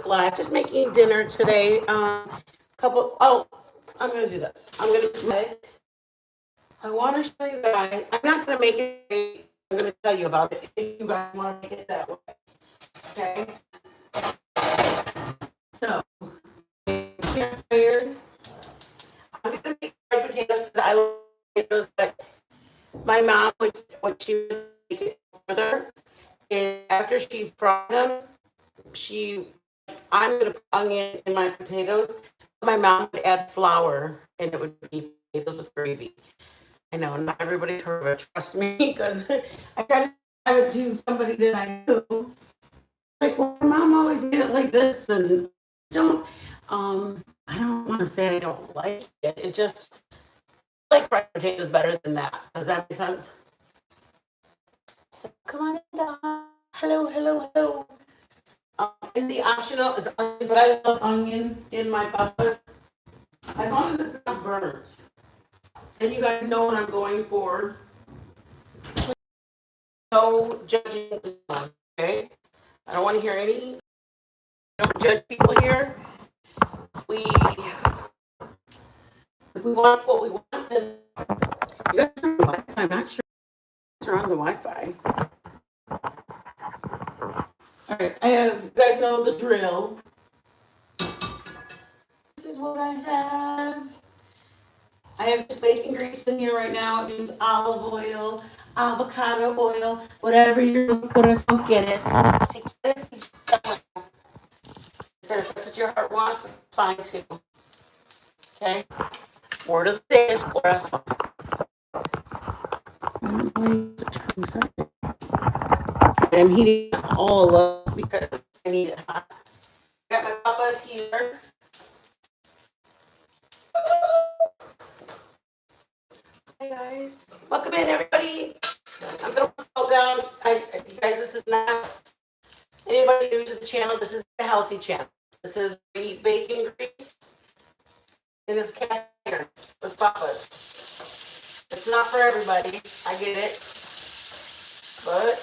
live, just making dinner today. Couple. Oh, I'm gonna do this. I'm gonna say. I want to show you guys. I'm not gonna make it. I'm gonna tell you about it if you guys want to make it that way. Okay. So, cast iron. I'm gonna make fried potatoes because I love potatoes, but my mom would when she would make it further, and after she fried them, she I'm gonna put onion in my potatoes. My mom would add flour, and it would be potatoes with gravy. I know not everybody's heard of it. Trust me, because I tried to have it to somebody that I knew. Like, well, my mom always made it like this, and don't. I don't want to say I don't like it. It just like fried potatoes better than that. Does that make sense? So come on in, Donna. Hello, hello, hello. And the optional is onion, but I love onion in my papas as long as it's not burnt. And you guys know what I'm going for. No judging this one, okay? I don't want to hear any. Don't judge people here. If we if we want what we want, then you guys are on the Wi-Fi. I'm not sure if you're on the Wi-Fi. All right, I have. You guys know the drill. This is what I have. I have just bacon grease in here right now. Use olive oil, avocado oil, whatever your corazón quieres. Si quieres, if that's what your heart wants, fine too. Okay? Word of the day is corazón. I'm heating all up because I need it hot. Got my papas here. Hey guys, welcome in everybody. I'm gonna slow down. You guys, this is not anybody new to the channel. This is a healthy channel. This is bacon grease in this cast iron with papas. It's not for everybody. I get it, but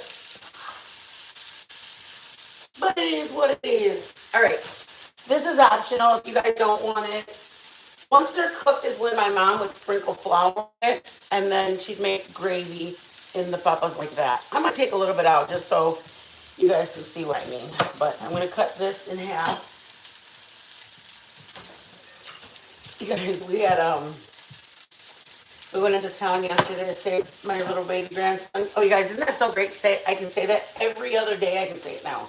it is what it is. All right, this is optional if you guys don't want it. Once they're cooked is when my mom would sprinkle flour in it, and then she'd make gravy in the papas like that. I'm gonna take a little bit out just so you guys can see what I mean. But I'm gonna cut this in half. You guys, we went into town yesterday to save my little baby grandson. Oh, you guys, isn't that so great to say? I can say that every other day. I can say it now.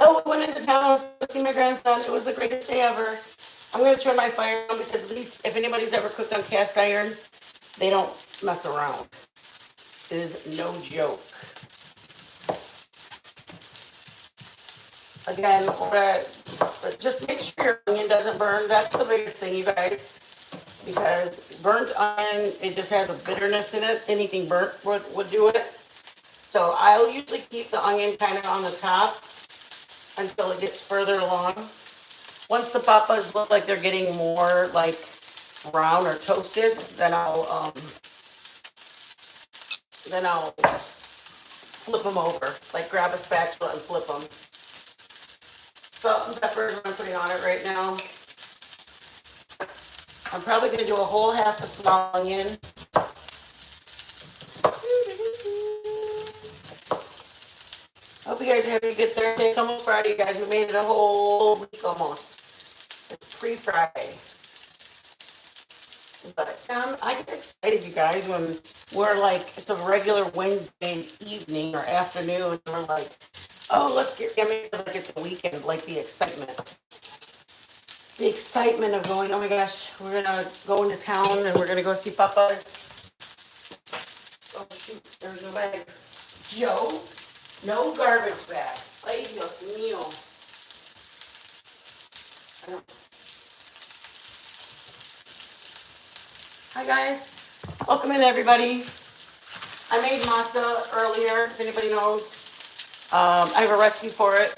Oh, we went into town to see my grandson. It was the greatest day ever. I'm gonna turn my fire on because at least if anybody's ever cooked on cast iron, they don't mess around. It is no joke. Again, just make sure your onion doesn't burn. That's the biggest thing, you guys. Because burnt onion, it just has a bitterness in it. Anything burnt would do it. So I'll usually keep the onion kind of on the top until it gets further along. Once the papas look like they're getting more like brown or toasted, then I'll flip them over. Like grab a spatula and flip them. Salt and pepper I'm putting on it right now. I'm probably going to do a whole half a small onion. Hope you guys are having a good Thursday. It's almost Friday, guys. We made it a whole week almost. It's pre-Friday. But I get excited, you guys, when we're like, it's a regular Wednesday evening or afternoon, and we're like, oh, let's get, I mean, like it's a weekend, like the excitement. The excitement of going, oh my gosh, we're gonna go into town and we're gonna go see papas. Oh shoot, there's a bag. Joe, no garbage bag. Ay, Dios mío. Hi guys, welcome in everybody. I made masa earlier, if anybody knows. I have a recipe for it.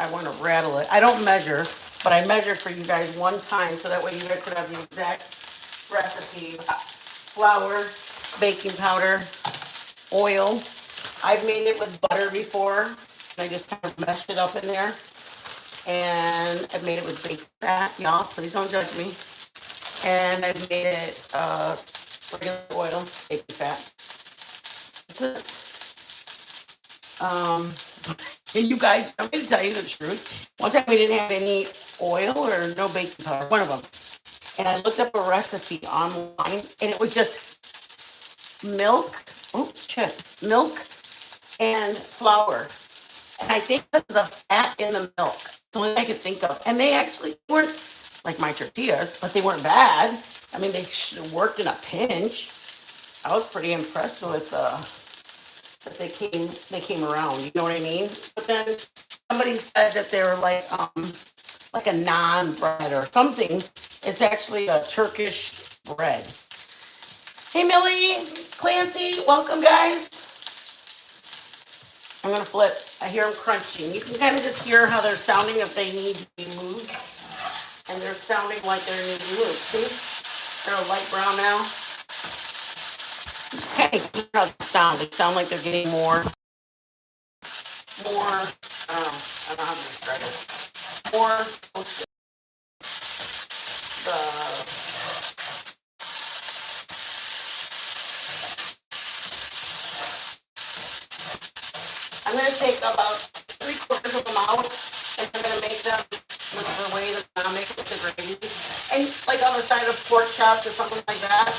I want to rattle it. I don't measure, but I measure for you guys one time so that way you guys can have the exact recipe. Flour, baking powder, oil. I've made it with butter before. I just kind of meshed it up in there. and I've made it with bacon fat. Y'all, please don't judge me. And I've made it regular oil, bacon fat. And you guys, I'm going to tell you the truth. One time we didn't have any oil or no baking powder, one of them. And I looked up a recipe online, and it was just milk. Oops, shit. Milk and flour. And I think that's the fat in the milk. It's the only thing I could think of. And they actually weren't like my tortillas, but they weren't bad. I mean, they worked in a pinch. I was pretty impressed with that they came around. You know what I mean? But then somebody said that they were like a naan bread or something. It's actually a Turkish bread. Hey Millie, Clancy, welcome guys. I'm gonna flip. I hear them crunching. You can kind of just hear how they're sounding if they need to be moved. And they're sounding like they're need to be moved. See? They're a light brown now. Okay, hear how they sound. They sound like they're getting more, I don't know how to describe it. More, the, I'm going to take about 3/4 of them out, and I'm going to make them with the way that I make it with the gravy. And like on the side of pork chops or something like that,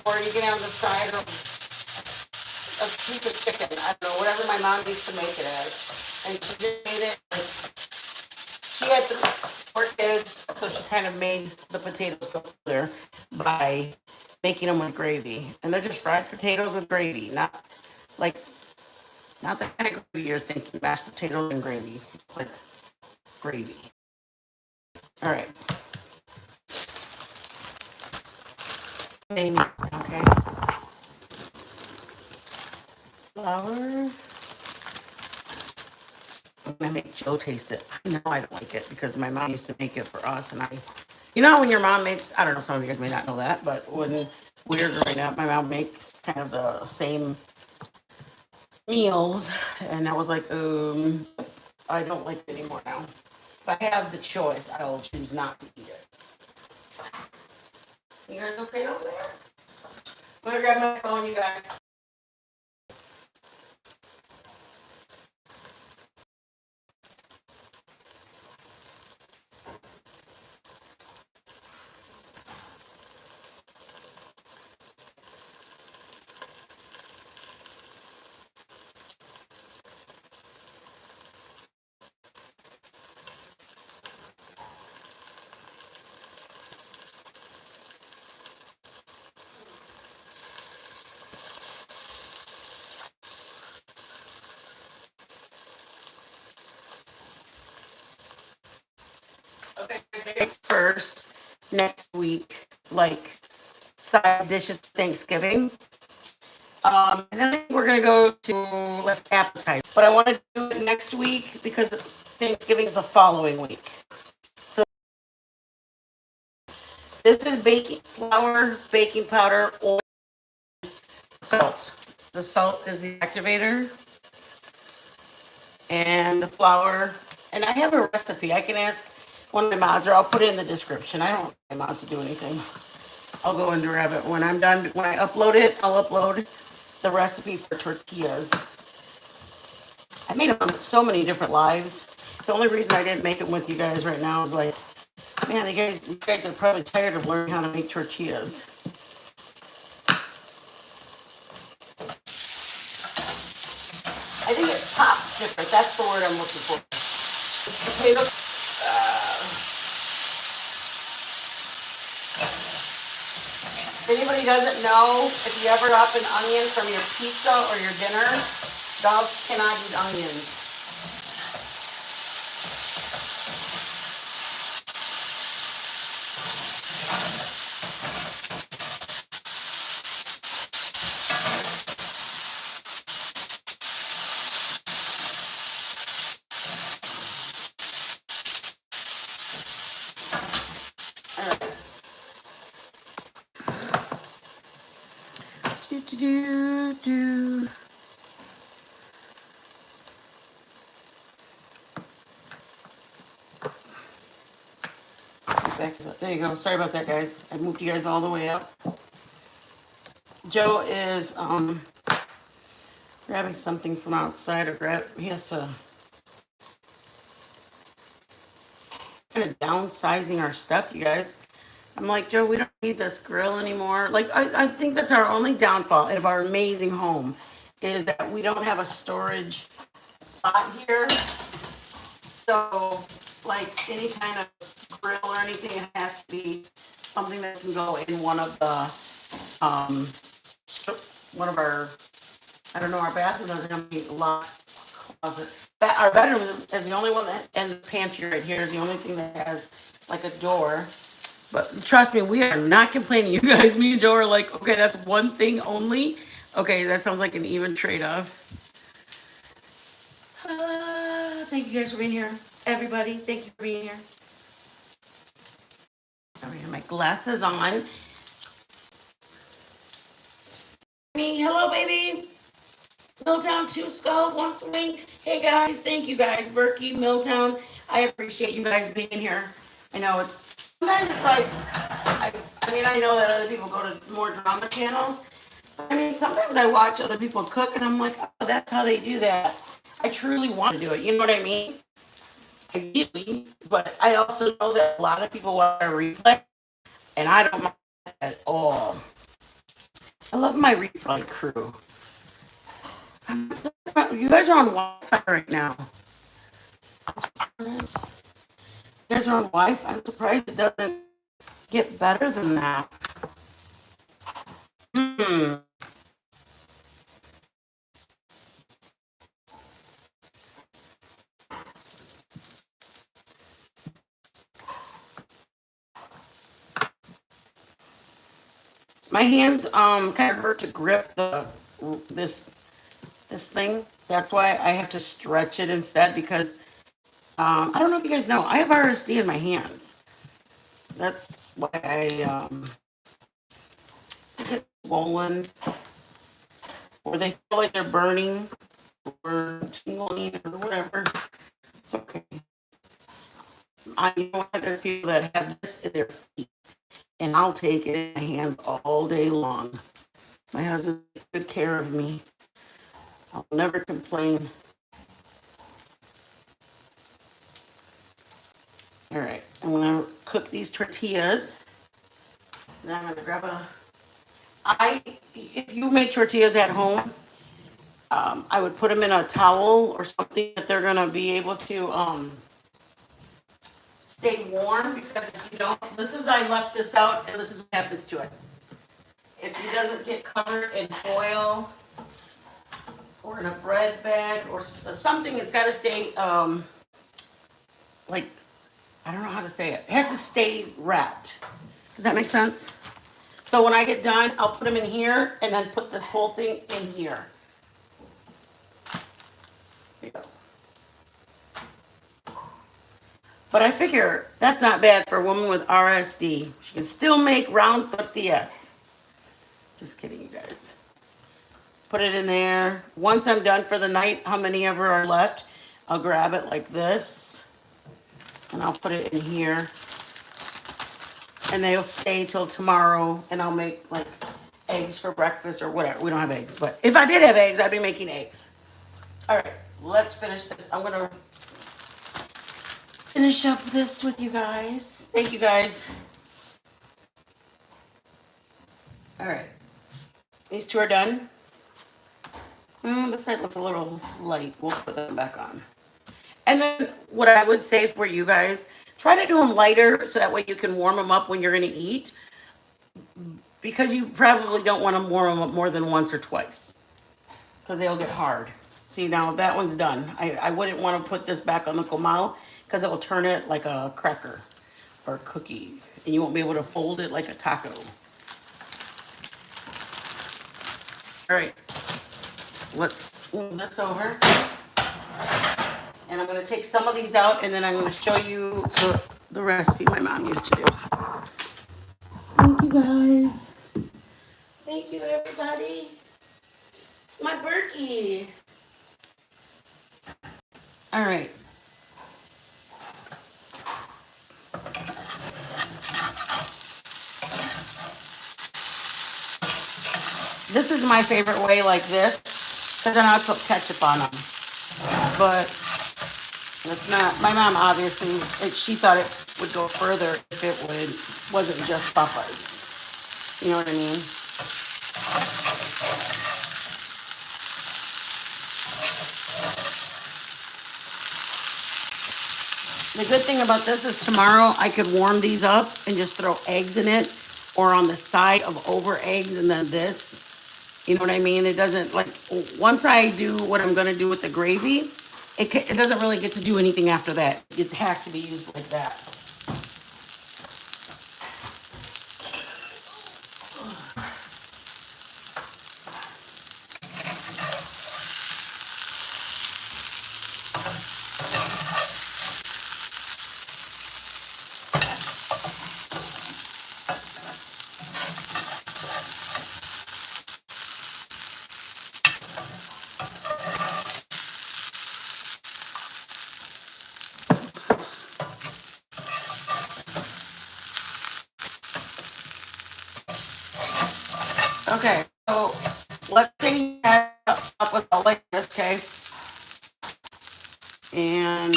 or you can have the side of a piece of chicken. I don't know, whatever my mom used to make it as. And she just made it like, she had 4 kids, so she kind of made the potatoes go there by making them with gravy. And they're just fried potatoes with gravy, not the kind of gravy you're thinking, mashed potatoes and gravy. It's like gravy. All right. Maybe, okay. Flour. I'm gonna make Joe taste it. I know I don't like it because my mom used to make it for us, and when your mom makes, I don't know, some of you guys may not know that, but when we were growing up, my mom makes kind of the same meals, and I was like, I don't like it anymore now. If I have the choice, I will choose not to eat it. You guys okay over there? I'm gonna grab my phone, you guys. Okay, first next week, like side dishes for Thanksgiving. And then we're gonna go to like appetizer. But I want to do it next week because Thanksgiving is the following week. So this is baking flour, baking powder, oil, salt. The salt is the activator, and the flour. And I have a recipe. I can ask one of my mods, or I'll put it in the description. I don't want my mods to do anything. I'll go and grab it when I'm done. When I upload it, I'll upload the recipe for tortillas. I made them on so many different lives. The only reason I didn't make it with you guys right now is like, man, you guys are probably tired of learning how to make tortillas. I think it pops different. That's the word I'm looking for. Potatoes. If anybody doesn't know, if you ever drop an onion from your pizza or your dinner, dogs cannot eat onions. Do. back to that. There you go. Sorry about that, guys. I moved you guys all the way up. Joe is grabbing something from outside, or he has to kind of downsizing our stuff, you guys. I'm like, Joe, we don't need this grill anymore. Like, I think that's our only downfall of our amazing home is that we don't have a storage spot here. So, like, any kind of grill or anything, it has to be something that can go in one of the, one of our, I don't know, our bathroom doesn't have any locked closet. Our bedroom is the only one that, and the pantry right here is the only thing that has like a door. But trust me, we are not complaining. You guys, me and Joe are like, okay, that's one thing only. Okay, that sounds like an even trade-off. Thank you guys for being here. Everybody, thank you for being here. I have my glasses on. Me, hello, baby. Milltown, two skulls, one swing. Hey, guys, thank you, guys. Berkey, Milltown, I appreciate you guys being here. I know it's, sometimes it's like, I mean, I know that other people go to more drama channels. I mean, sometimes I watch other people cook and I'm like, oh, that's how they do that. I truly want to do it. You know what I mean? Ideally, but I also know that a lot of people want to replay, and I don't mind that at all. I love my replay crew. You guys are on Wi-Fi right now. You guys are on Wi-Fi. I'm surprised it doesn't get better than that. My hands kind of hurt to grip this thing. That's why I have to stretch it instead, because I don't know if you guys know, I have RSD in my hands. That's why I get swollen, or they feel like they're burning or tingling or whatever. It's okay. I know there are people that have this in their feet, and I'll take it in my hands all day long. My husband takes good care of me. I'll never complain. All right, I'm gonna cook these tortillas. Then I'm gonna grab if you make tortillas at home, I would put them in a towel or something that they're gonna be able to stay warm, because if you don't, I left this out and this is what happens to it. If it doesn't get covered in foil or in a bread bag or something, it's gotta stay, like, I don't know how to say it. It has to stay wrapped. Does that make sense? So when I get done, I'll put them in here and then put this whole thing in here. There you go. But I figure that's not bad for a woman with RSD. She can still make round tortillas. Just kidding, you guys. Put it in there. Once I'm done for the night, how many ever are left, I'll grab it like this and I'll put it in here. And they'll stay till tomorrow, and I'll make like eggs for breakfast or whatever. We don't have eggs, but if I did have eggs, I'd be making eggs. All right, let's finish this. I'm gonna finish up this with you guys. Thank you, guys. All right, these two are done. This side looks a little light. We'll put them back on. And then what I would say for you guys, try to do them lighter so that way you can warm them up when you're going to eat, because you probably don't want to warm them up more than once or twice because they'll get hard. See, now that one's done. I wouldn't want to put this back on the comal because it will turn it like a cracker or a cookie, and you won't be able to fold it like a taco. All right, let's move this over. And I'm going to take some of these out, and then I'm going to show you the recipe my mom used to do. Thank you, guys. Thank you, everybody. My Berkey. All right. This is my favorite way, like this, because then I put ketchup on them. But it's not. My mom obviously, she thought it would go further if it wasn't just Popeyes. You know what I mean? The good thing about this is tomorrow I could warm these up and just throw eggs in it, or on the side of over eggs and then this. You know what I mean? It doesn't, like, once I do what I'm gonna do with the gravy, it doesn't really get to do anything after that. It has to be used like that. Okay, so let's say you have up with all like this, okay? And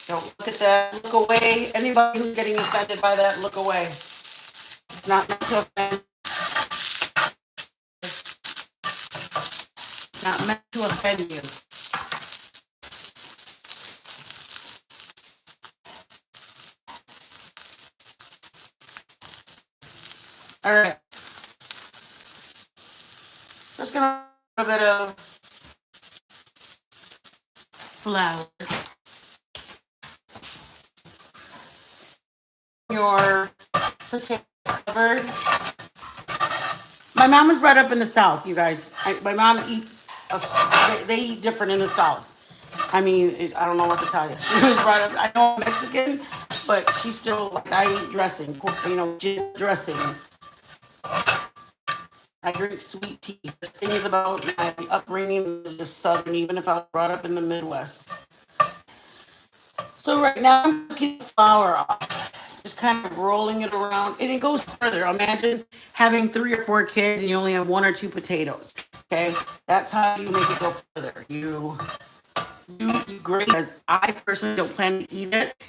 don't look at that. Look away. Anybody who's getting offended by that, look away. It's not meant to offend. It's not meant to offend you. All right. Just gonna put a bit of flour. Your potato covered. My mom was brought up in the South, you guys. My mom eats, they eat different in the South. I mean, I don't know what to tell you. She was brought up, I know I'm Mexican, but she's still, like, I eat dressing, you know, dressing. I drink sweet tea. The thing is about my upbringing is just Southern, even if I was brought up in the Midwest. So right now, I'm cooking the flour off. Just kind of rolling it around. And it goes further. Imagine having 3 or 4 kids and you only have 1 or 2 potatoes. Okay? That's how you make it go further. You great, because I personally don't plan to eat it.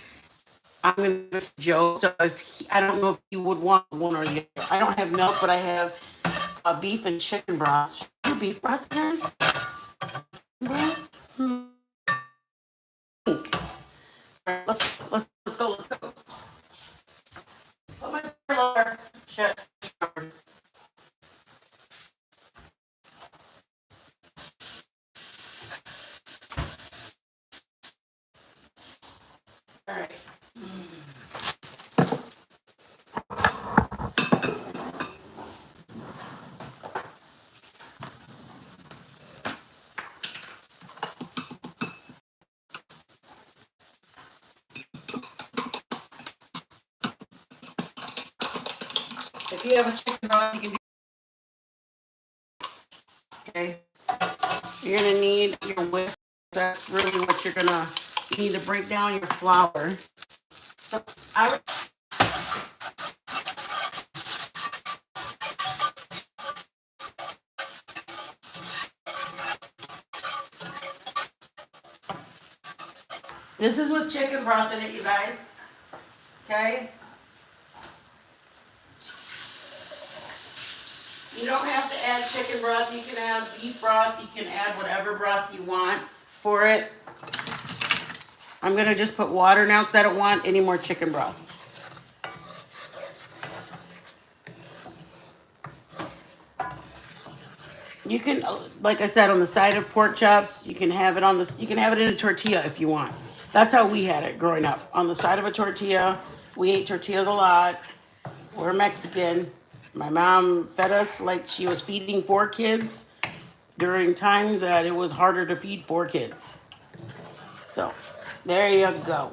I'm gonna give it to Joe. So I don't know if he would want one or the other. I don't have milk, but I have beef and chicken broth. Beef broth, guys? Broth? All right, let's go. Oh my Lord. Shit. All right. If you have a chicken broth, you can do. Okay. You're gonna need your whisk. That's really what you're gonna need to break down your flour. So this is with chicken broth in it, you guys. Okay? You don't have to add chicken broth. You can add beef broth. You can add whatever broth you want for it. I'm going to just put water now because I don't want any more chicken broth. You can, like I said, on the side of pork chops, you can have it on this. You can have it in a tortilla if you want. That's how we had it growing up. On the side of a tortilla. We ate tortillas a lot. We're Mexican. My mom fed us like she was feeding 4 kids during times that it was harder to feed 4 kids. So, there you go.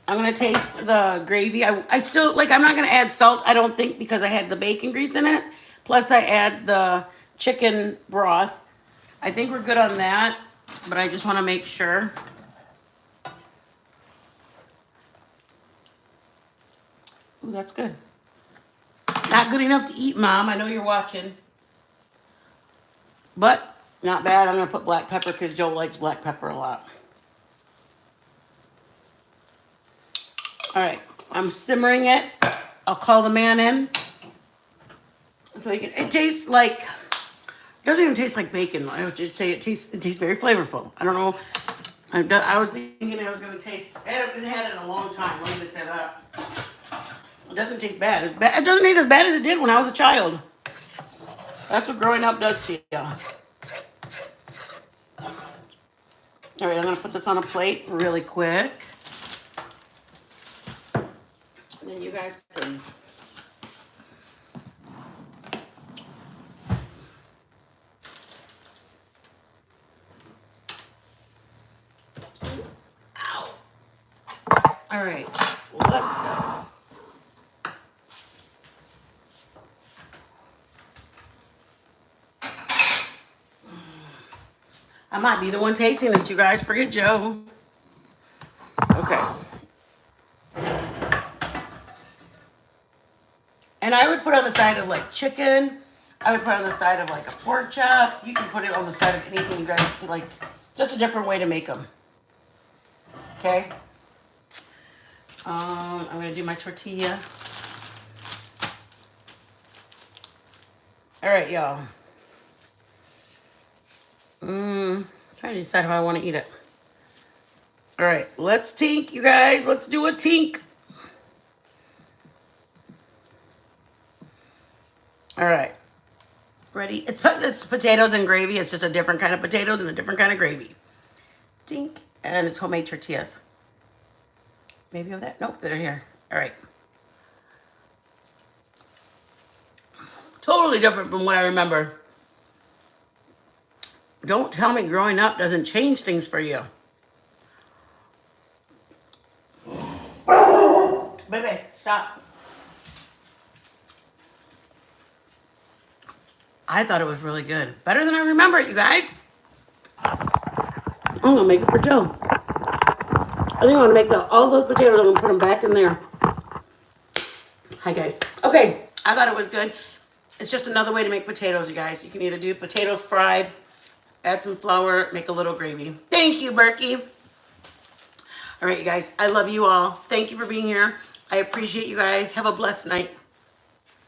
I'm gonna taste the gravy. I still, like, I'm not gonna add salt, I don't think, because I had the bacon grease in it. Plus I add the chicken broth. I think we're good on that, but I just wanna make sure. Ooh, that's good. Not good enough to eat, Mom. I know you're watching. But not bad. I'm going to put black pepper because Joe likes black pepper a lot. All right. I'm simmering it. I'll call the man in. So you can, it tastes like, it doesn't even taste like bacon. I would just say it tastes very flavorful. I don't know. I was thinking it was going to taste, I haven't had it in a long time. Let me just say that. It doesn't taste bad. It doesn't taste as bad as it did when I was a child. That's what growing up does to you. All right, I'm going to put this on a plate really quick. Then you guys can... Ow. All right, let's go. I might be the one tasting this, you guys. Forget Joe. Okay. And I would put on the side of like chicken. I would put on the side of like a pork chop. You can put it on the side of anything you guys like. Just a different way to make them. Okay. I'm gonna do my tortilla. All right, y'all. Trying to decide how I want to eat it. All right, let's tink, you guys. Let's do a tink. All right. Ready? It's potatoes and gravy. It's just a different kind of potatoes and a different kind of gravy. Tink. And it's homemade tortillas. Maybe of that? Nope, they're here. All right. Totally different from what I remember. Don't tell me growing up doesn't change things for you. Baby, stop. I thought it was really good. Better than I remember it, you guys. I'm going to make it for Joe. I think I'm going to make all those potatoes. I'm going to put them back in there. Hi, guys. Okay, I thought it was good. It's just another way to make potatoes, you guys. You can either do potatoes fried, add some flour, make a little gravy. Thank you, Berkey. All right, you guys. I love you all. Thank you for being here. I appreciate you guys. Have a blessed night.